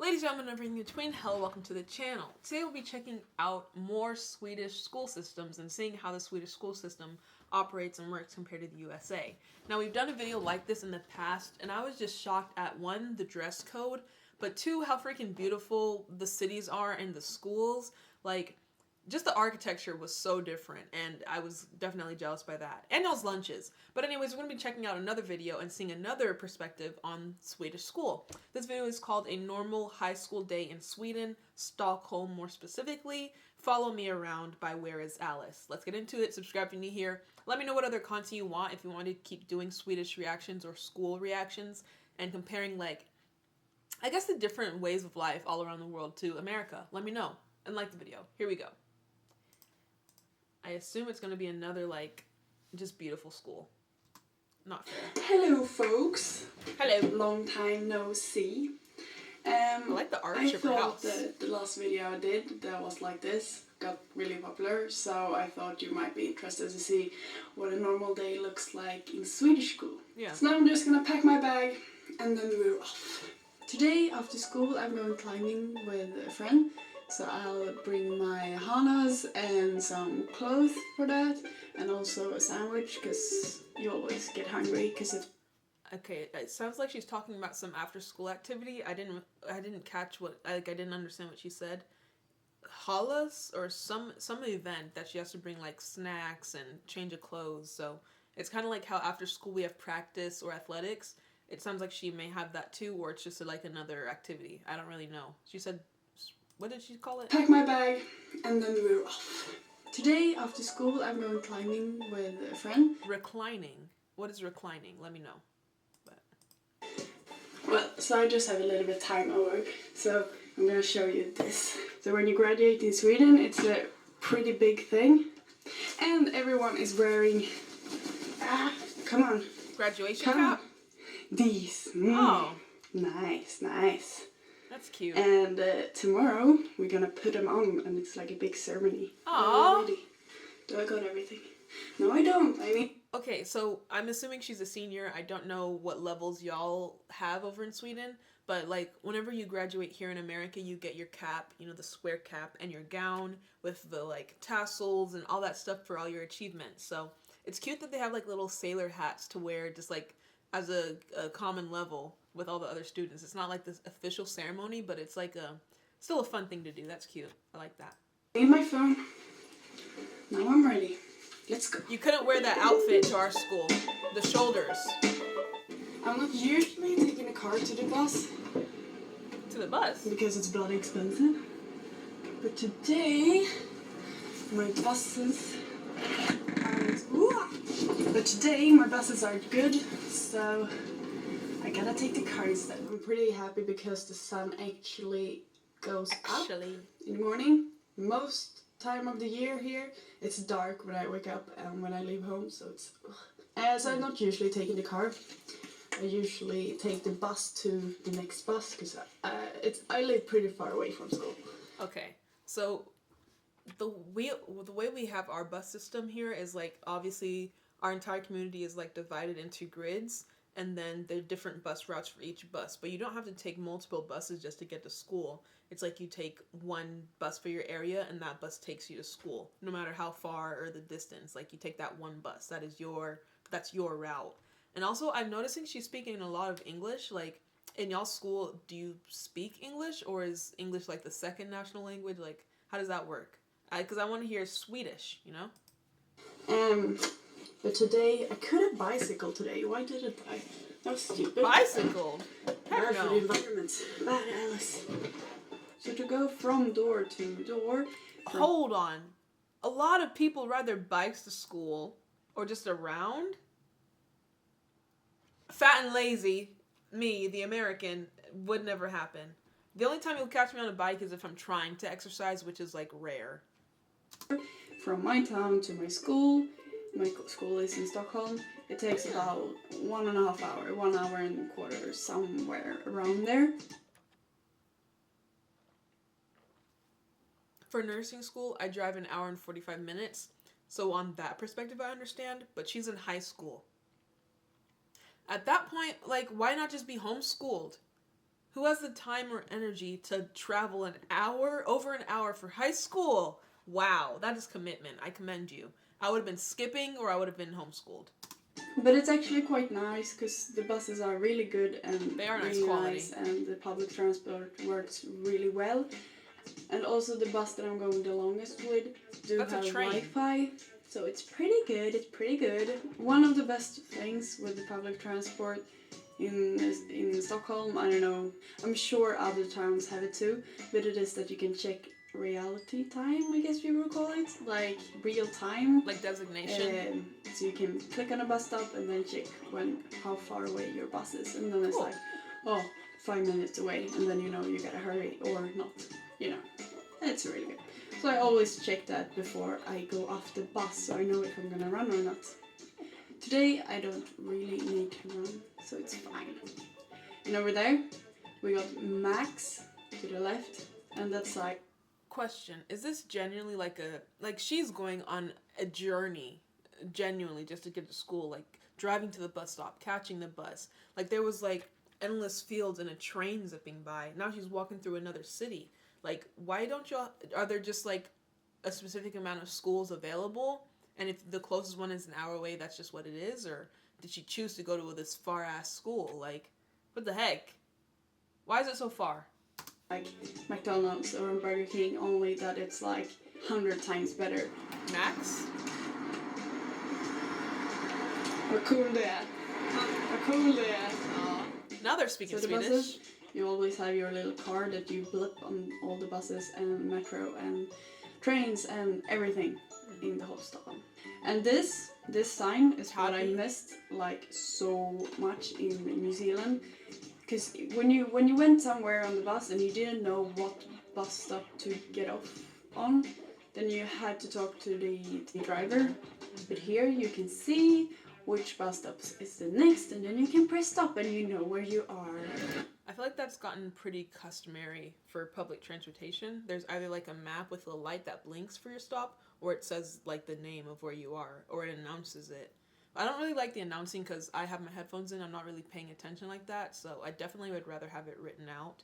Ladies and gentlemen, everything in between, hello, welcome to the channel. Today we'll be checking out more Swedish school systems and seeing how the Swedish school system operates and works compared to the USA. Now, we've done a video like this in the past, and I was just shocked at one, the dress code, but two, how freaking beautiful the cities are and the schools. Like, just the architecture was so different, and I was definitely jealous by that. And those lunches. But anyways, we're going to be checking out another video and seeing another perspective on Swedish school. This video is called A Normal High School Day in Sweden, Stockholm more specifically. Follow me around by Where is Alice. Let's get into it. Subscribe if you're new here. Let me know what other content you want, if you want to keep doing Swedish reactions or school reactions and comparing, like, I guess the different ways of life all around the world to America. Let me know and like the video. Here we go. I assume it's going to be another, like, just beautiful school. Not fair. Hello, folks. Hello. Long time no see. I like the arch of your house. I thought the last video I did that was like this got really popular, so I thought you might be interested to see what a normal day looks like in Swedish school. Yeah. So now I'm just gonna pack my bag and then we're off. Today after school I'm going climbing with a friend. So I'll bring my harness and some clothes for that, and also a sandwich because you always get hungry because it's. Okay, it sounds like she's talking about some after-school activity. I didn't catch what, I didn't understand what she said. Hallas or some event that she has to bring, like, snacks and change of clothes. So it's kind of like how after school we have practice or athletics. It sounds like she may have that too, or it's just like another activity. I don't really know. She said. What did she call it? Pack my bag and then we're off. Today after school I'm going climbing with a friend. Reclining. What is reclining? Let me know. But. Well, so I just have a little bit of time at work, so I'm going to show you this. So when you graduate in Sweden, it's a pretty big thing. And everyone is wearing, come on. Graduation come cap? On. These. Oh. Nice, nice. That's cute. And tomorrow we're gonna put them on, and it's like a big ceremony. Aww. Do I got everything? No, I don't. I mean. Okay, so I'm assuming she's a senior. I don't know what levels y'all have over in Sweden, but like whenever you graduate here in America, you get your cap, you know, the square cap, and your gown with the like tassels and all that stuff for all your achievements. So it's cute that they have like little sailor hats to wear just like as a common level with all the other students. It's not like this official ceremony, but it's like still a fun thing to do. That's cute. I like that. In my phone. Now I'm ready. Let's go. You couldn't wear that outfit to our school. The shoulders. I'm not usually taking a car to the bus. To the bus? Because it's bloody expensive. But today, my buses are good, so I gotta take the car instead. I'm pretty happy because the sun actually goes up in the morning. Most time of the year here, it's dark when I wake up and when I leave home, so it's. So I'm not usually taking the car. I usually take the bus to the next bus because I live pretty far away from school. Okay, so the way we have our bus system here is like obviously our entire community is like divided into grids. And then there are different bus routes for each bus. But you don't have to take multiple buses just to get to school. It's like you take one bus for your area and that bus takes you to school. No matter how far or the distance. Like you take that one bus. That's your route. And also I'm noticing she's speaking a lot of English. Like in y'all's school, do you speak English? Or is English like the second national language? Like how does that work? Because I want to hear Swedish, you know? But today, I could have bicycled today. Why didn't I? That was stupid. Bicycle? Heck no. For the environment. Bad Alice. So to go from door to door... Hold on. A lot of people ride their bikes to school or just around. Fat and lazy, me, the American, would never happen. The only time you'll catch me on a bike is if I'm trying to exercise, which is like rare. From my town to my school... My school is in Stockholm. It takes about 1.5 hours, 1 hour and a quarter, somewhere around there. For nursing school, I drive 1 hour and 45 minutes. So on that perspective, I understand. But she's in high school. At that point, like, why not just be homeschooled? Who has the time or energy to travel over an hour for high school? Wow, that is commitment. I commend you. I would have been skipping or I would have been homeschooled. But it's actually quite nice because the buses are really good and they are really nice, and the public transport works really well. And also the bus that I'm going the longest with have Wi-Fi, so it's pretty good. It's pretty good. One of the best things with the public transport in Stockholm, I don't know, I'm sure other towns have it too, but it is that you can check reality time, I guess we would call it, like real time, like designation. So you can click on a bus stop and then check how far away your bus is, and then it's like, oh, 5 minutes away, and then you know you gotta hurry or not, you know. And it's really good. So I always check that before I go off the bus, so I know if I'm gonna run or not. Today I don't really need to run, so it's fine. And over there we got Max to the left, and that's like. Question, is this genuinely like she's going on a journey, genuinely, just to get to school, like driving to the bus stop, catching the bus, like there was like endless fields and a train zipping by. Now she's walking through another city. Like, why don't y'all, are there just like a specific amount of schools available, and if the closest one is an hour away, that's just what it is? Or did she choose to go to this far ass school? Like, what the heck, why is it so far? Like McDonald's or Burger King, only that it's like 100 times better. Max? Vad cool det är. Vad cool det är. Now they're speaking Swedish. Buses, you always have your little card that you blip on all the buses and metro and trains and everything in the whole Stockholm. And this sign is what I missed like so much in New Zealand. Because when you went somewhere on the bus and you didn't know what bus stop to get off on, then you had to talk to the driver. But here you can see which bus stop is the next, and then you can press stop and you know where you are. I feel like that's gotten pretty customary for public transportation. There's either like a map with a light that blinks for your stop, or it says like the name of where you are, or it announces it. I don't really like the announcing because I have my headphones in. I'm not really paying attention like that. So I definitely would rather have it written out.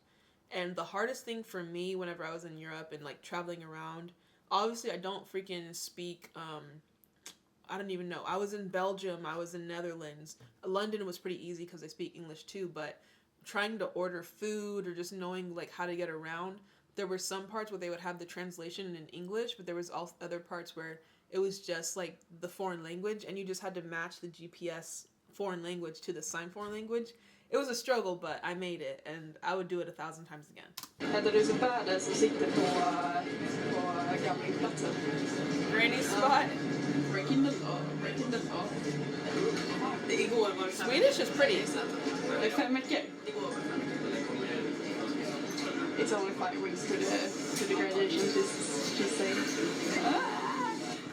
And the hardest thing for me whenever I was in Europe and like traveling around, obviously I don't freaking speak, I don't even know. I was in Belgium. I was in Netherlands. London was pretty easy because I speak English too. But trying to order food or just knowing like how to get around, there were some parts where they would have the translation in English, but there was also other parts where it was just like the foreign language, and you just had to match the GPS foreign language to the sign foreign language. It was a struggle, but I made it, and I would do it 1,000 times again. Hade du så värde som sitter på gamlingplatsen? Granny spot? Breaking the law. Swedish is pretty. Det är 5 veckor. It's only 5 weeks to the graduation, she's saying.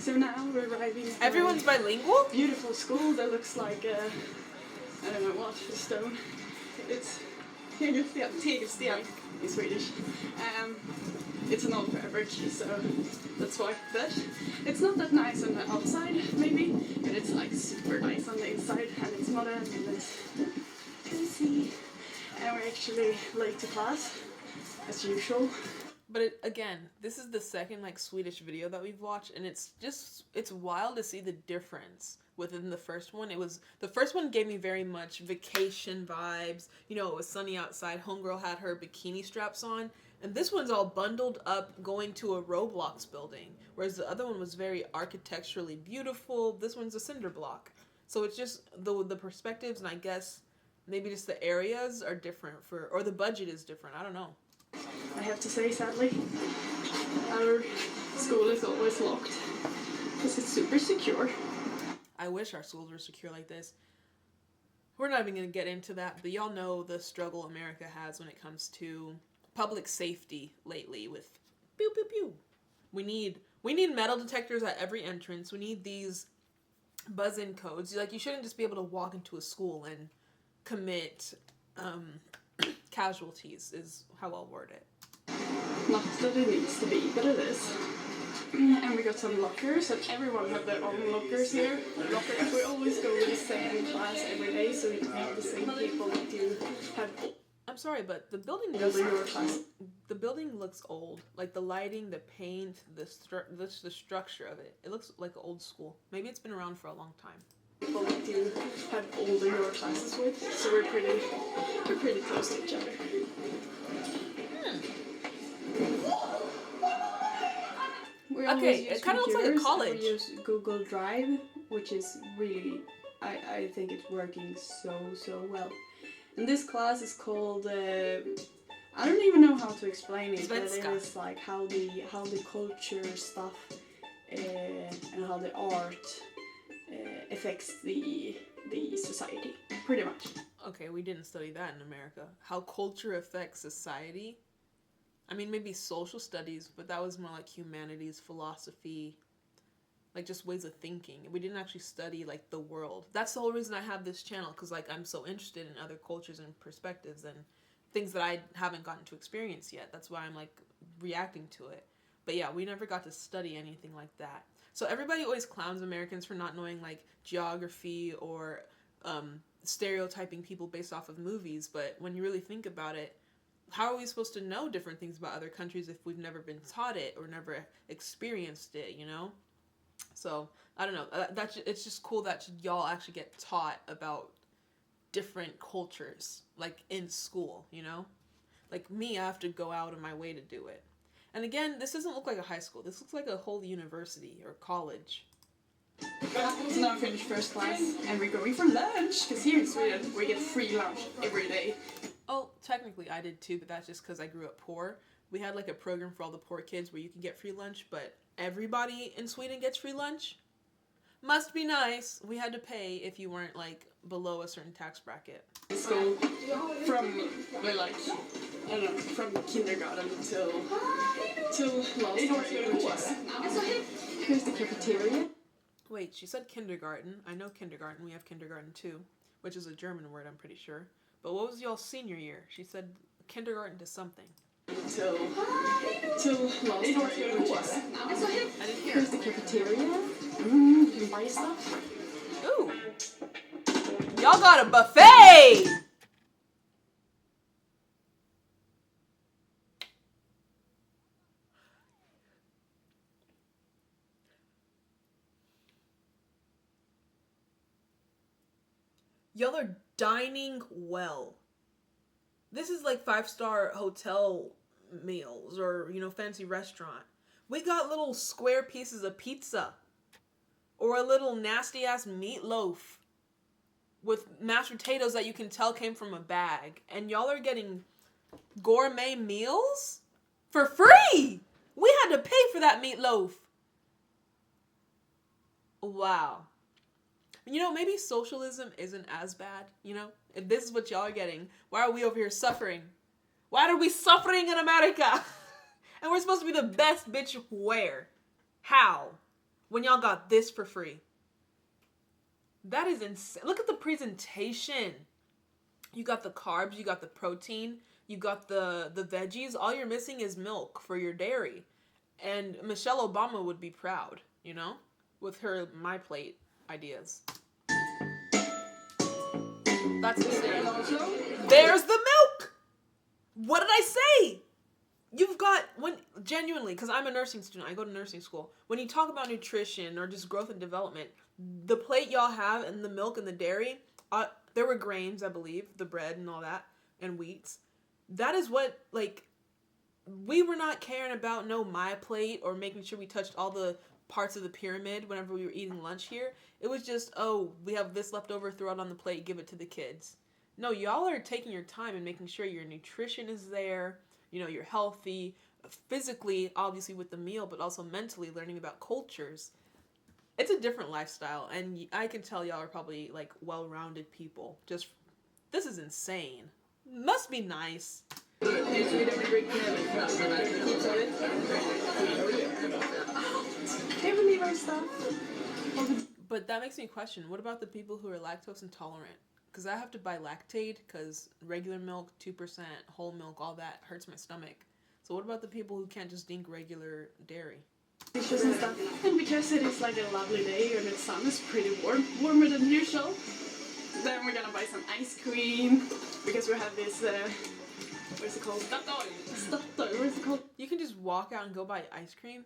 So now we're arriving. Everyone's bilingual? Beautiful school that looks like I don't know what, a stone. It's tegelsten in Swedish. It's an old fabric, so that's why. But it's not that nice on the outside, maybe, but it's like super nice on the inside, and it's modern and it's cozy. And we're actually late to class, as usual. But again, this is the second like Swedish video that we've watched, and it's wild to see the difference within the first one. The first one gave me very much vacation vibes. You know, it was sunny outside. Homegirl had her bikini straps on, and this one's all bundled up going to a Roblox building, whereas the other one was very architecturally beautiful. This one's a cinder block. So it's just the perspectives, and I guess maybe just the areas are different or the budget is different. I don't know. I have to say, sadly, our school is always locked because it's super secure. I wish our schools were secure like this. We're not even going to get into that, but y'all know the struggle America has when it comes to public safety lately with pew pew pew. We need metal detectors at every entrance. We need these buzz-in codes. Like, you shouldn't just be able to walk into a school and commit casualties, is how I'll word it. Not that it needs to be, but it is. And we got some lockers, and everyone have their own lockers here. Lockers. We always go to the same class every day, so you meet the same people that you have. I'm sorry, but the building looks old. Like the lighting, the paint, the structure of it. It looks like old school. Maybe it's been around for a long time. People that you have older your classes with, so we're pretty close to each other. Okay, it kind of looks like a college. We use Google Drive, which is really, I think it's working so well. And this class is called, I don't even know how to explain it, but it is like how the culture stuff and how the art affects the society, pretty much. Okay, we didn't study that in America. How culture affects society? I mean, maybe social studies, but that was more like humanities, philosophy, like just ways of thinking. We didn't actually study like the world. That's the whole reason I have this channel, because like I'm so interested in other cultures and perspectives and things that I haven't gotten to experience yet. That's why I'm like reacting to it. But yeah, we never got to study anything like that. So everybody always clowns Americans for not knowing like geography or stereotyping people based off of movies. But when you really think about it, how are we supposed to know different things about other countries if we've never been taught it or never experienced it, you know? So, I don't know. It's just cool that y'all actually get taught about different cultures, like in school, you know? Like me, I have to go out of my way to do it. And again, this doesn't look like a high school. This looks like a whole university or college. So now I finished first class and we're going for lunch, because here in Sweden we get free lunch every day. Oh, technically I did too, but that's just because I grew up poor. We had like a program for all the poor kids where you can get free lunch, but everybody in Sweden gets free lunch. Must be nice. We had to pay if you weren't like below a certain tax bracket. So from like, I don't know, from kindergarten till last grade, which is here's the cafeteria. Wait, she said kindergarten. I know kindergarten. We have kindergarten too, which is a German word, I'm pretty sure. But what was y'all's senior year? She said kindergarten to something. Till last grade, which is I didn't hear. Here's the cafeteria. You can buy stuff. Ooh. Y'all got a buffet! Y'all are dining well. This is like 5-star hotel meals or, you know, fancy restaurant. We got little square pieces of pizza or a little nasty ass meatloaf with mashed potatoes that you can tell came from a bag. And y'all are getting gourmet meals for free. We had to pay for that meatloaf. Wow. You know, maybe socialism isn't as bad, you know? If this is what y'all are getting, why are we over here suffering? Why are we suffering in America? And we're supposed to be the best bitch where? How? When y'all got this for free. That is insane. Look at the presentation. You got the carbs, you got the protein, you got the veggies. All you're missing is milk for your dairy. And Michelle Obama would be proud, you know? With her My Plate ideas. That's insane. There's the milk! What did I say? You've got, genuinely, because I'm a nursing student, I go to nursing school. When you talk about nutrition or just growth and development, the plate y'all have and the milk and the dairy, there were grains, I believe, the bread and all that, and wheats. That is what, like, we were not caring about no My Plate or making sure we touched all the parts of the pyramid whenever we were eating lunch here. It was just, oh, we have this left over, throw it on the plate, give it to the kids. No, y'all are taking your time and making sure your nutrition is there, you know, you're healthy, physically, obviously with the meal, but also mentally learning about cultures. It's a different lifestyle, and I can tell y'all are probably, like, well-rounded people. Just, this is insane. Must be nice. They believe our stuff. But that makes me question, what about the people who are lactose intolerant? Because I have to buy Lactaid, because regular milk, 2%, whole milk, all that hurts my stomach. So what about the people who can't just drink regular dairy? And stuff. And because it is like a lovely day and the sun is pretty warm, warmer than usual, then we're gonna buy some ice cream, because we have this What's it called? Statoil. What's it called? You can just walk out and go buy ice cream?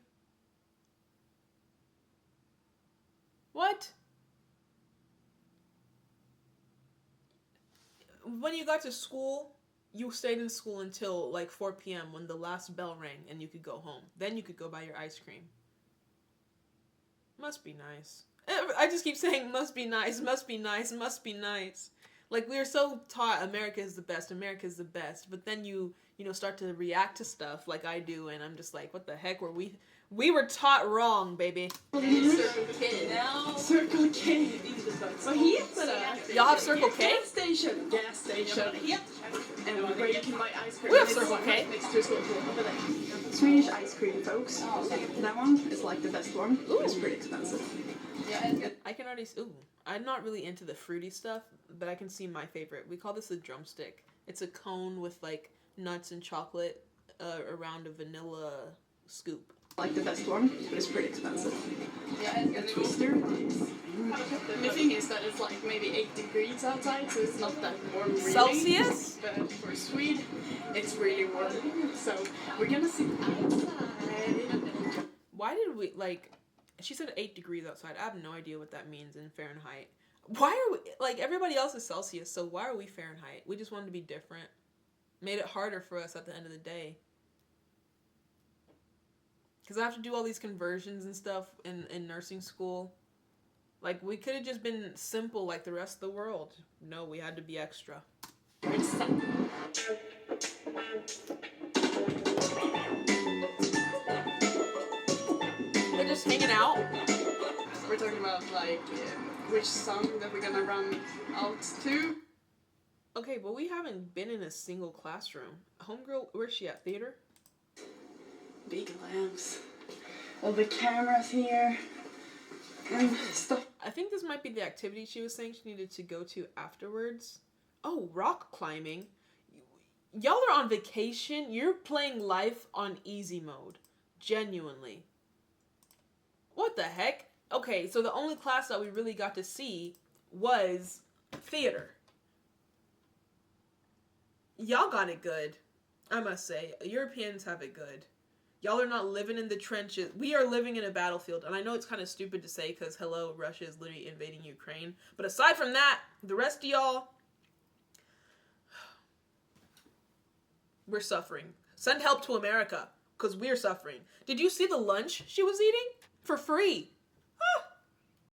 What? When you got to school, you stayed in school until like 4 p.m. when the last bell rang and you could go home. Then you could go buy your ice cream. Must be nice. I just keep saying must be nice, must be nice, must be nice. Like, we were so taught America is the best, America is the best. But then you start to react to stuff like I do, and I'm just like, what the heck were we? We were taught wrong, baby. Circle K now. Circle K. Vad heter det? Y'all have Circle K? Gas station. Gas station. And where you can buy ice cream. We have Circle K. Next to school. Swedish ice cream, folks. That one is like the best one. Ooh. It's pretty expensive. Yeah, I can already. Ooh, I'm not really into the fruity stuff, but I can see my favorite. We call this a drumstick. It's a cone with like nuts and chocolate around a vanilla scoop. Like the best one, but it's pretty expensive. Yeah, and a twister. The thing is that it's like maybe 8 degrees outside, so it's not that warm really. Celsius? But for Sweden, it's really warm. So we're gonna sit outside. Why did we, like, she said 8 degrees outside. I have no idea what that means in Fahrenheit. Why are we, like, everybody else is Celsius, so why are we Fahrenheit? We just wanted to be different. Made it harder for us at the end of the day. Because I have to do all these conversions and stuff in nursing school. Like, we could have just been simple like the rest of the world. No, we had to be extra. They're just hanging out. We're talking about, like, which song that we're gonna run out to. Okay, but we haven't been in a single classroom. Homegirl, where's she at? Theater? Big lamps. All the cameras here. And stuff. I think this might be the activity she was saying she needed to go to afterwards. Oh, rock climbing. Y'all are on vacation. You're playing life on easy mode. Genuinely. What the heck? Okay, so the only class that we really got to see was theater. Y'all got it good. I must say. Europeans have it good. Y'all are not living in the trenches. We are living in a battlefield. And I know it's kind of stupid to say because, hello, Russia is literally invading Ukraine. But aside from that, the rest of y'all, we're suffering. Send help to America because we're suffering. Did you see the lunch she was eating? For free.